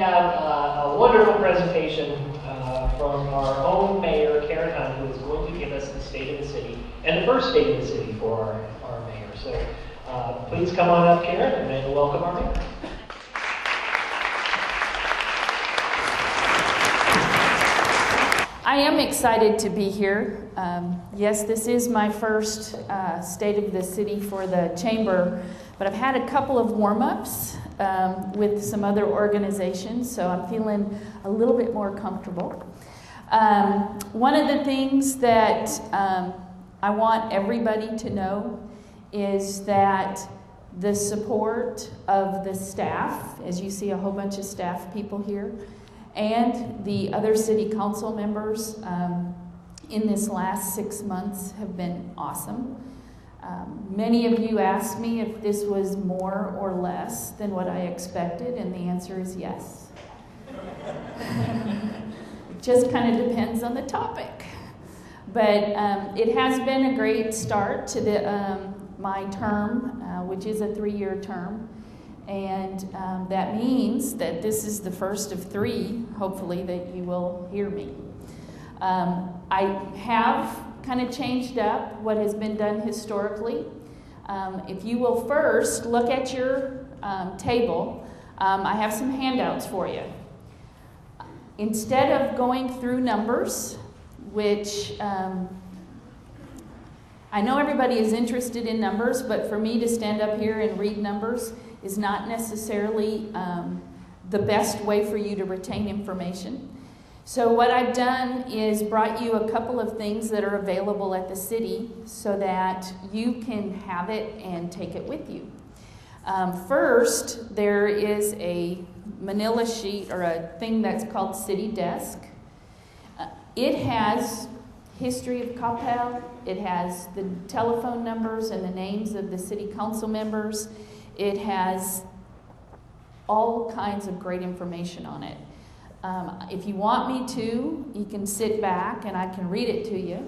have a wonderful presentation from our own mayor, Karen Hunt, who is going to give us the state of the city, and the first state of the city for our mayor. So please come on up, Karen, and welcome our mayor. I am excited to be here. Yes, this is my first State of the City for the Chamber, but I've had a couple of warm-ups with some other organizations, so I'm feeling a little bit more comfortable. One of the things that I want everybody to know is that the support of the staff, as you see a whole bunch of staff people here, and the other city council members in this last 6 months have been awesome. Many of you asked me if this was more or less than what I expected, and the answer is yes. It just kind of depends on the topic. But it has been a great start to my term, which is a 3-year term. And that means that this is the first of 3, hopefully, that you will hear me. I have kind of changed up what has been done historically. If you will first look at your table, I have some handouts for you. Instead of going through numbers, which I know everybody is interested in numbers, but for me to stand up here and read numbers is not necessarily the best way for you to retain information. So what I've done is brought you a couple of things that are available at the city so that you can have it and take it with you. First, there is a manila sheet or a thing that's called City Desk. It has history of Coppell. It has the telephone numbers and the names of the city council members. It has all kinds of great information on it. If you want me to, you can sit back and I can read it to you.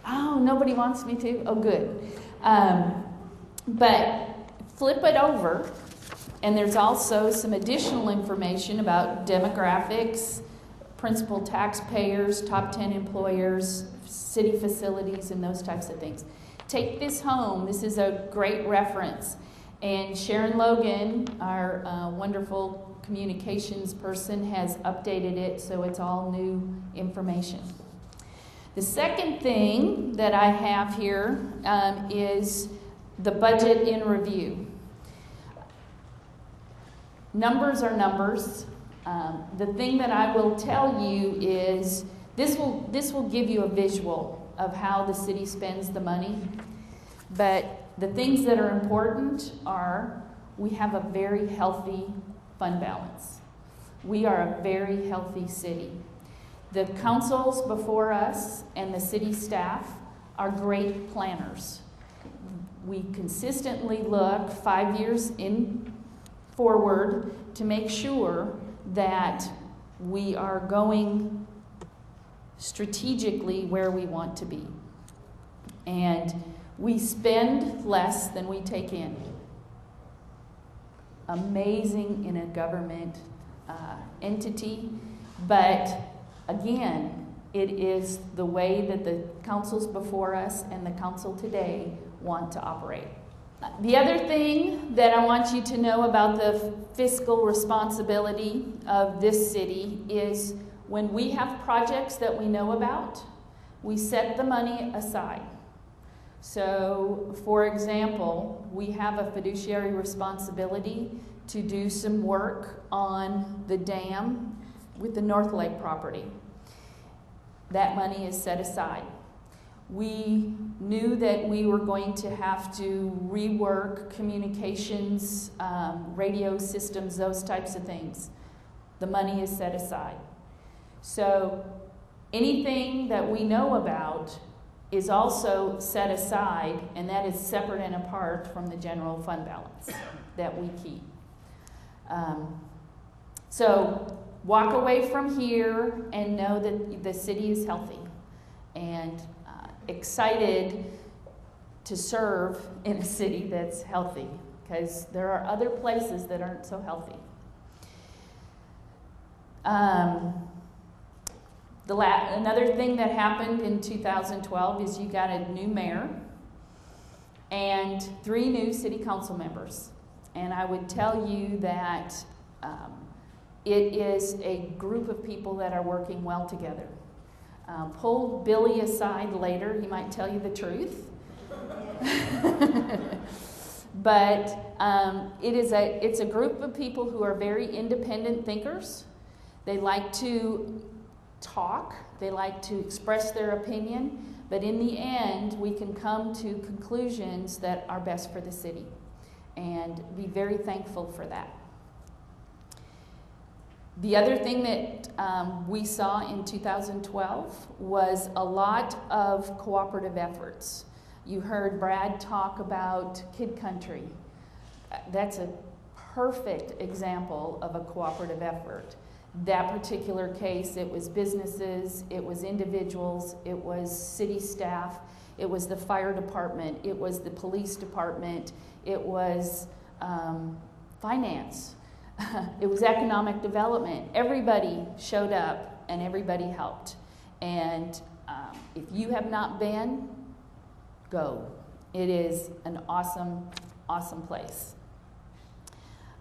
Oh, nobody wants me to? Oh, good. But flip it over, and there's also some additional information about demographics, principal taxpayers, top 10 employers, city facilities, and those types of things. Take this home. This is a great reference. And Sharon Logan, our wonderful communications person, has updated it so it's all new information. The second thing that I have here is the budget in review. Numbers are numbers. The thing that I will tell you is this will give you a visual of how the city spends the money. But the things that are important are we have a very healthy fund balance. We are a very healthy city. The councils before us and the city staff are great planners. We consistently look 5 years forward to make sure that we are going strategically where we want to be. And we spend less than we take in. Amazing in a government entity, but again, it is the way that the councils before us and the council today want to operate. The other thing that I want you to know about the fiscal responsibility of this city is when we have projects that we know about, we set the money aside. So, for example, we have a fiduciary responsibility to do some work on the dam with the North Lake property. That money is set aside. We knew that we were going to have to rework communications, radio systems, those types of things. The money is set aside. So anything that we know about is also set aside, and that is separate and apart from the general fund balance that we keep. So walk away from here and know that the city is healthy and excited to serve in a city that's healthy, because there are other places that aren't so healthy. Another thing that happened in 2012 is you got a new mayor and 3 new city council members. And I would tell you that it is a group of people that are working well together. Pull Billy aside later, he might tell you the truth. But it's a group of people who are very independent thinkers. They like to talk, they like to express their opinion, but in the end, we can come to conclusions that are best for the city, and be very thankful for that. The other thing that we saw in 2012 was a lot of cooperative efforts. You heard Brad talk about Kid Country. That's a perfect example of a cooperative effort. That particular case, it was businesses, it was individuals, it was city staff, it was the fire department, it was the police department, it was finance, it was economic development. Everybody showed up and everybody helped. And if you have not been, go. It is an awesome, awesome place.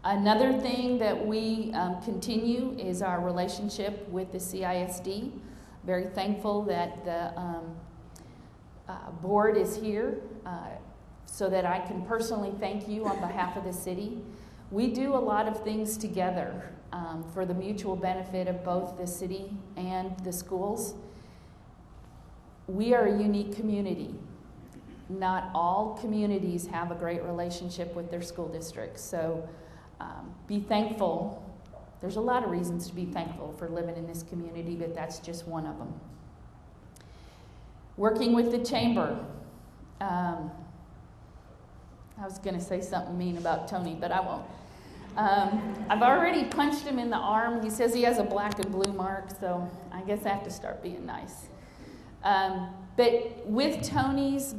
Another thing that we continue is our relationship with the CISD. Very thankful that the board is here so that I can personally thank you on behalf of the city. We do a lot of things together for the mutual benefit of both the city and the schools. We are a unique community. Not all communities have a great relationship with their school districts. So be thankful. There's a lot of reasons to be thankful for living in this community, but that's just one of them. Working with the chamber. I was going to say something mean about Tony, but I won't. I've already punched him in the arm. He says he has a black and blue mark, so I guess I have to start being nice. But with Tony's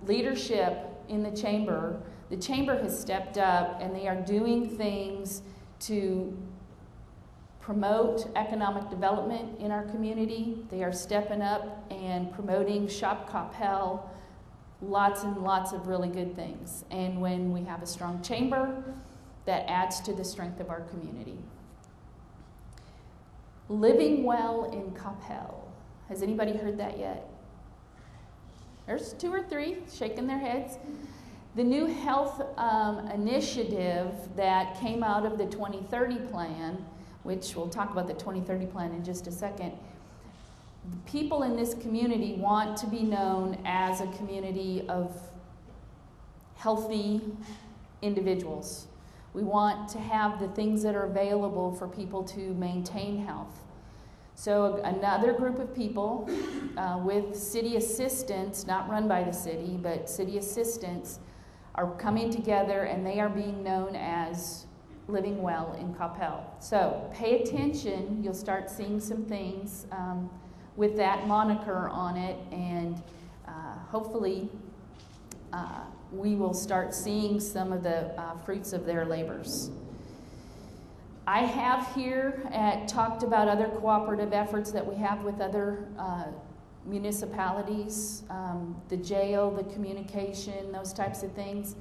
leadership in the chamber has stepped up, and they are doing things to promote economic development in our community. They are stepping up and promoting Shop Coppell, lots and lots of really good things. And when we have a strong chamber, that adds to the strength of our community. Living well in Coppell. Has anybody heard that yet? There's 2 or 3 shaking their heads. The new health initiative that came out of the 2030 plan, which we'll talk about the 2030 plan in just a second. The people in this community want to be known as a community of healthy individuals. We want to have the things that are available for people to maintain health. So another group of people with city assistants, not run by the city, but city assistants, are coming together, and they are being known as Living Well in Coppell. So pay attention. You'll start seeing some things with that moniker on it, and hopefully we will start seeing some of the fruits of their labors. I have here talked about other cooperative efforts that we have with other municipalities, the jail, the communication, those types of things.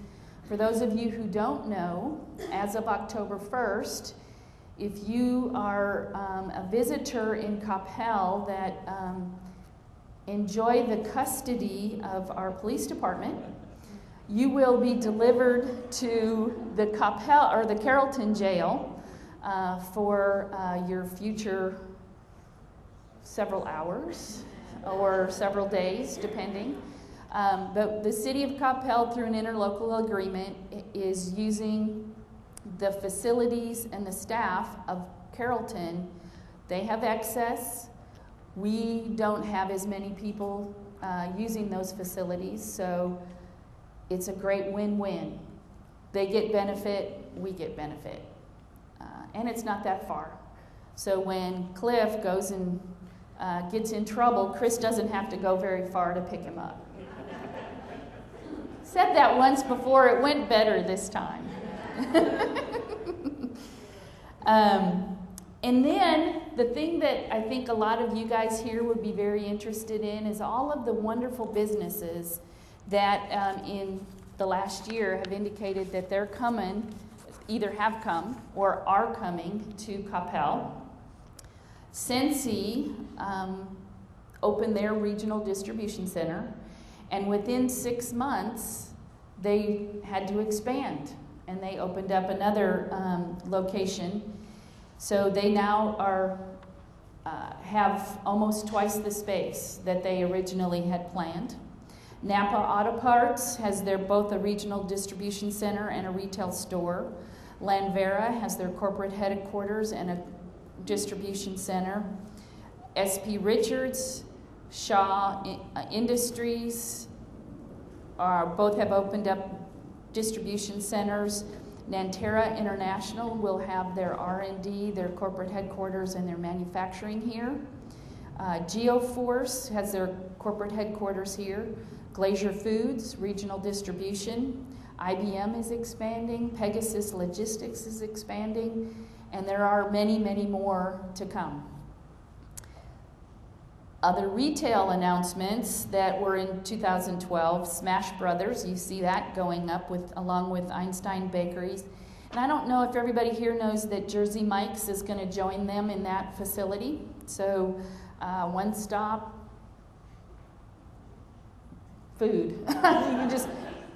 For those of you who don't know, as of October 1st, if you are a visitor in Coppell that enjoy the custody of our police department, you will be delivered to the Coppell or the Carrollton jail for your future several hours or several days, depending. But the city of Coppell, through an interlocal agreement, is using the facilities and the staff of Carrollton. They have access. We don't have as many people using those facilities, so it's a great win-win. They get benefit, we get benefit. And it's not that far. So when Cliff goes and gets in trouble, Chris doesn't have to go very far to pick him up. Said that once before, it went better this time. And then the thing that I think a lot of you guys here would be very interested in is all of the wonderful businesses that in the last year have indicated that they're coming, either have come or are coming to Coppell. Scentsy opened their regional distribution center, and within 6 months, they had to expand, and they opened up another location. So they now have almost twice the space that they originally had planned. Napa Auto Parts has both a regional distribution center and a retail store. Lanvera has their corporate headquarters and a distribution center. SP Richards, Shaw Industries both have opened up distribution centers. Nantera International will have their R&D, their corporate headquarters, and their manufacturing here. Geoforce has their corporate headquarters here. Glacier Foods, regional distribution. IBM is expanding. Pegasus Logistics is expanding. And there are many, many more to come. Other retail announcements that were in 2012, Smash Brothers, you see that going up along with Einstein Bakeries. And I don't know if everybody here knows that Jersey Mike's is going to join them in that facility. So one stop food.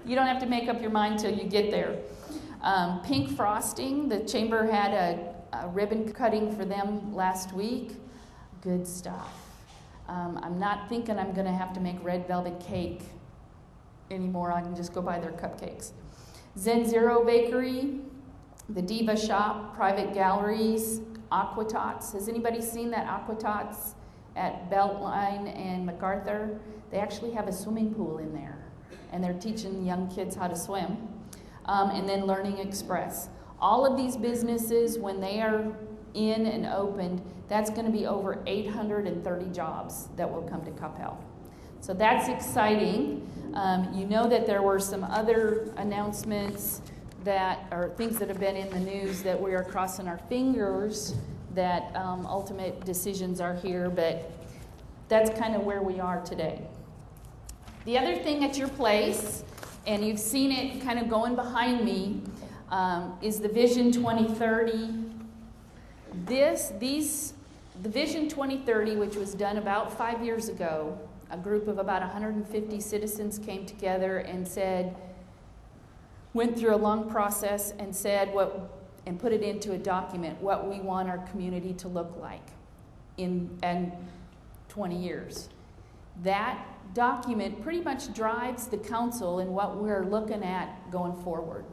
You don't have to make up your mind till you get there. Pink Frosting, the chamber had a ribbon cutting for them last week. Good stuff. I'm not thinking I'm going to have to make red velvet cake anymore. I can just go buy their cupcakes. Zen Zero Bakery, the Diva Shop, Private Galleries, Aquatots. Has anybody seen that Aquatots at Beltline and MacArthur? They actually have a swimming pool in there, and they're teaching young kids how to swim. And then Learning Express. All of these businesses, when they are in and opened, that's going to be over 830 jobs that will come to Coppell. So that's exciting. You know that there were some other announcements that are things that have been in the news that we are crossing our fingers that ultimate decisions are here, but that's kind of where we are today. The other thing at your place, and you've seen it kind of going behind me, is the Vision 2030. The Vision 2030, which was done about 5 years ago, a group of about 150 citizens came together and went through a long process and said and put it into a document, what we want our community to look like in 20 years. That document pretty much drives the council in what we're looking at going forward.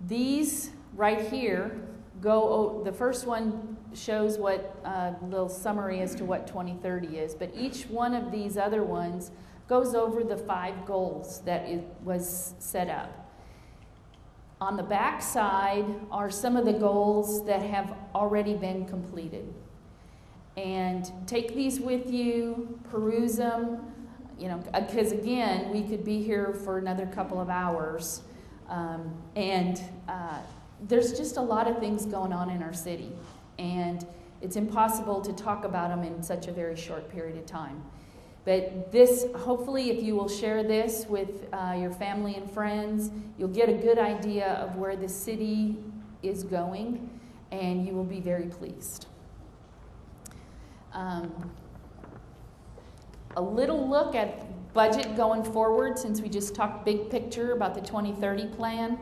These right here the first one shows what a little summary as to what 2030 is, but each one of these other ones goes over the 5 goals that it was set up. On the back side are some of the goals that have already been completed. And take these with you, peruse them, because again, we could be here for another couple of hours. There's just a lot of things going on in our city, and it's impossible to talk about them in such a very short period of time. But this, hopefully, if you will share this with your family and friends, you'll get a good idea of where the city is going, and you will be very pleased. A little look at budget going forward, since we just talked big picture about the 2030 plan.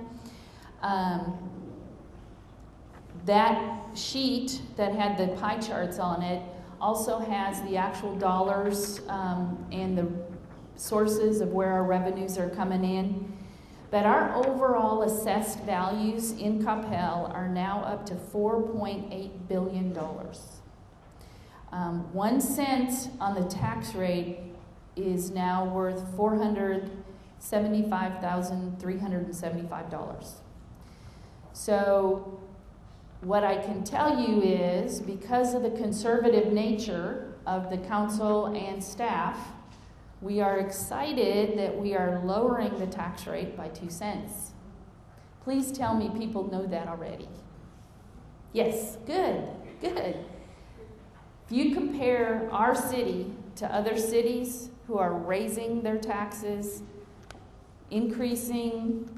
That sheet that had the pie charts on it also has the actual dollars and the sources of where our revenues are coming in. But our overall assessed values in Coppell are now up to $4.8 billion. 1 cent on the tax rate is now worth $475,375. So what I can tell you is, because of the conservative nature of the council and staff, we are excited that we are lowering the tax rate by 2 cents. Please tell me people know that already. Yes, good, good. If you compare our city to other cities who are raising their taxes, increasing,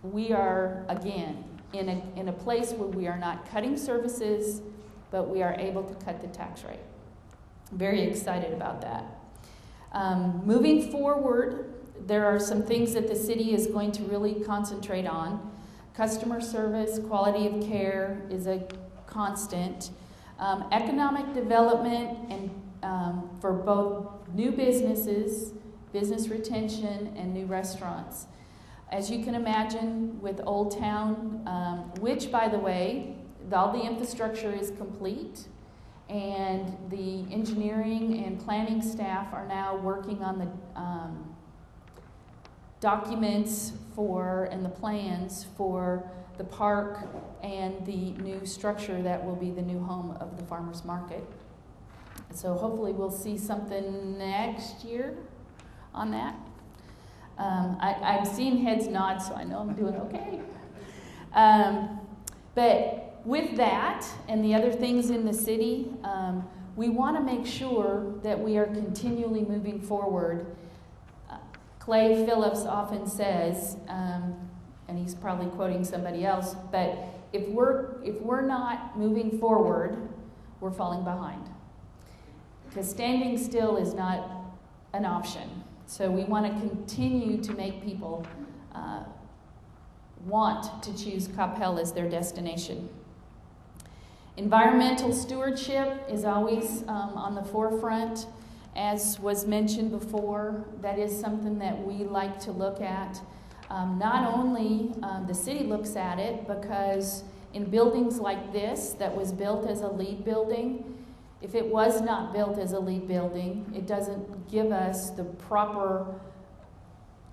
we are, again, in a place where we are not cutting services, but we are able to cut the tax rate. Very excited about that. Moving forward, there are some things that the city is going to really concentrate on. Customer service, quality of care is a constant. Economic development and for both new businesses, business retention, and new restaurants. As you can imagine, with Old Town, which, by the way, all the infrastructure is complete, and the engineering and planning staff are now working on the documents and the plans for the park and the new structure that will be the new home of the farmers market. So hopefully we'll see something next year on that. I've seen heads nod, so I know I'm doing okay. But with that and the other things in the city, we want to make sure that we are continually moving forward. Clay Phillips often says, and he's probably quoting somebody else, but if we're not moving forward, we're falling behind. Because standing still is not an option. So we want to continue to make people want to choose Coppell as their destination. Environmental stewardship is always on the forefront. As was mentioned before, that is something that we like to look at. Not only the city looks at it, because in buildings like this that was built as a LEED building, if it was not built as a LEED building, it doesn't give us the proper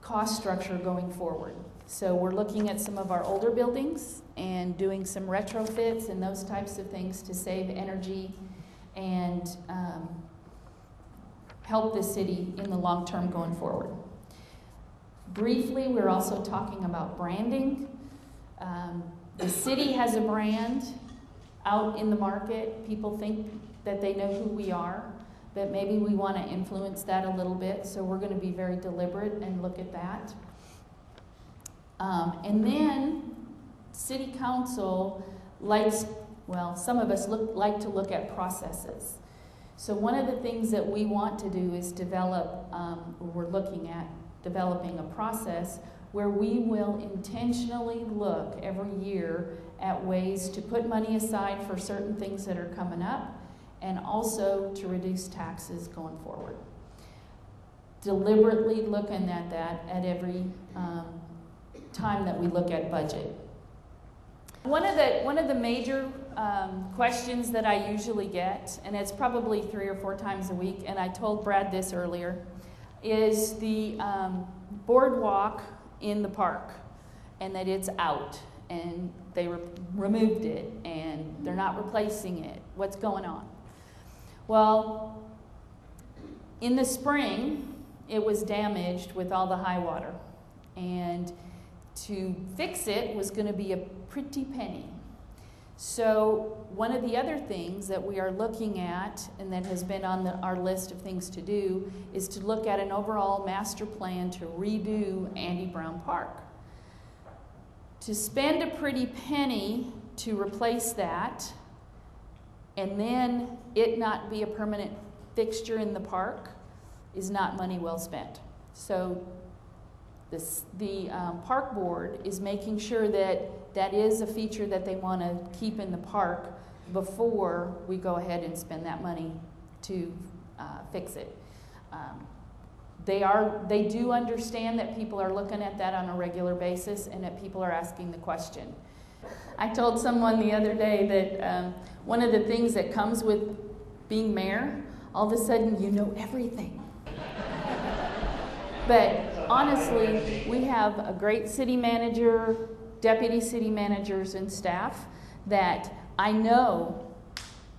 cost structure going forward. So we're looking at some of our older buildings and doing some retrofits and those types of things to save energy and help the city in the long term going forward. Briefly, we're also talking about branding. The city has a brand out in the market. People think that they know who we are, but maybe we want to influence that a little bit, so we're going to be very deliberate and look at that. And then City Council some of us like to look at processes. So one of the things that we want to do is we're looking at developing a process where we will intentionally look every year at ways to put money aside for certain things that are coming up, and also to reduce taxes going forward. Deliberately looking at that at every time that we look at budget. One of the major questions that I usually get, and it's probably 3 or 4 times a week, and I told Brad this earlier, is the boardwalk in the park, and that it's out, and they removed it, and they're not replacing it. What's going on? Well, in the spring, it was damaged with all the high water, and to fix it was going to be a pretty penny. So one of the other things that we are looking at, and that has been on our list of things to do, is to look at an overall master plan to redo Andy Brown Park. To spend a pretty penny to replace that, and then it not be a permanent fixture in the park, is not money well spent. So the park board is making sure that that is a feature that they want to keep in the park before we go ahead and spend that money to fix it. They do understand that people are looking at that on a regular basis and that people are asking the question. I told someone the other day that one of the things that comes with being mayor, all of a sudden you know everything. But honestly, we have a great city manager, deputy city managers, and staff that I know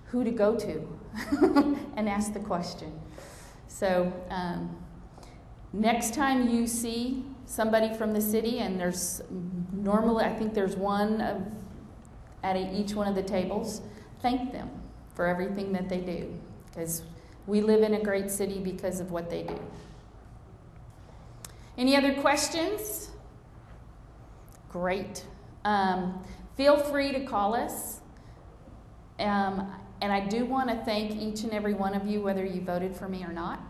who to go to and ask the question. So next time you see somebody from the city, and there's normally, I think there's one at each one of the tables, thank them for everything that they do, because we live in a great city because of what they do. Any other questions? Great. Feel free to call us. And I do want to thank each and every one of you, whether you voted for me or not,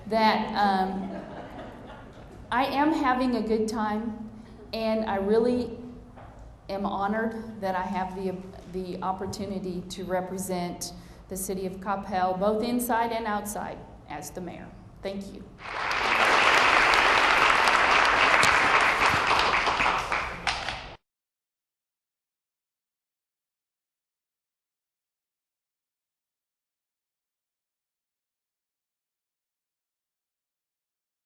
that I am having a good time, and I really am honored that I have the opportunity to represent the city of Coppell, both inside and outside, as the mayor. Thank you.